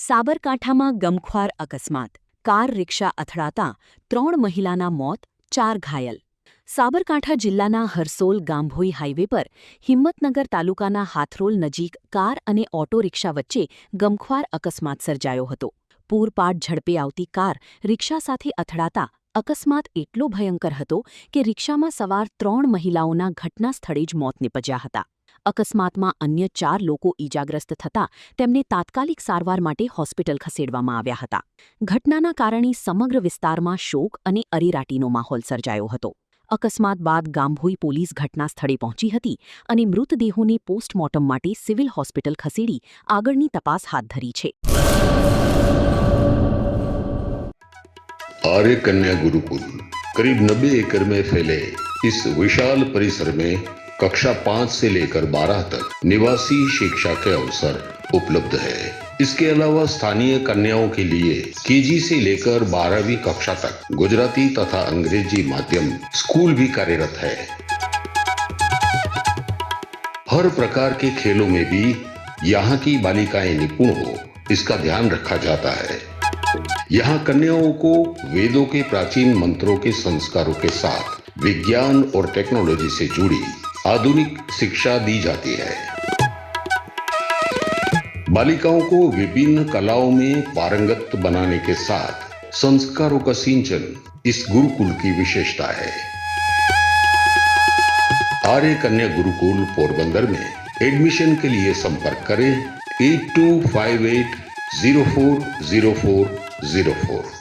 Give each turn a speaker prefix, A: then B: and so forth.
A: સાબરકાંઠામાં ગમખ્વાર અકસ્માત, કાર રિક્ષા અથડાતા 3 મહિલાના મોત, 4 ઘાયલ. સાબરકાંઠા જિલ્લાના હરસોલ ગાંભોઈ હાઇવે પર હિંમતનગર તાલુકાના હાથરોલ નજીક કાર અને ઓટો રિક્ષા વચ્ચે ગમખ્વાર અકસ્માત સર્જાયો હતો. પૂરપાટ ઝડપે આવતી કાર રિક્ષા સાથે અથડાતા અકસ્માત એટલો ભયંકર હતો કે રિક્ષામાં સવાર 3 મહિલાઓના ઘટના સ્થળે જ મોત નીપજ્યા હતા. અકસ્માતમાં અન્ય 4 લોકો ઈજાગ્રસ્ત થતાં તેમને તાત્કાલિક સારવાર માટે હોસ્પિટલ ખસેડવામાં આવ્યા હતા. ઘટનાના કારણે સમગ્ર વિસ્તારમાં શોક અને અરેરાટીનો માહોલ સર્જાયો હતો. અકસ્માત બાદ ગાંભોઈ પોલીસ ઘટના સ્થળે પહોંચી હતી અને મૃતદેહોને પોસ્ટમોર્ટમ માટે સિવિલ હોસ્પિટલ ખસેડી આગળની તપાસ હાથ ધરી છે.
B: आर्य कन्या गुरुकुल करीब 90 एकड़ में फैले इस विशाल परिसर में कक्षा 5 से लेकर 12 तक निवासी शिक्षा के अवसर उपलब्ध है. इसके अलावा स्थानीय कन्याओं के लिए केजी से लेकर 12वीं कक्षा तक गुजराती तथा अंग्रेजी माध्यम स्कूल भी कार्यरत है. हर प्रकार के खेलों में भी यहाँ की बालिकाएं निपुण हो, इसका ध्यान रखा जाता है. यहाँ कन्याओं को वेदों के प्राचीन मंत्रों के संस्कारों के साथ विज्ञान और टेक्नोलॉजी से जुड़ी आधुनिक शिक्षा दी जाती है. बालिकाओं को विभिन्न कलाओं में पारंगत बनाने के साथ संस्कारों का सिंचन इस गुरुकुल की विशेषता है. आर्य कन्या गुरुकुल पोरबंदर में एडमिशन के लिए संपर्क करें 8258040404.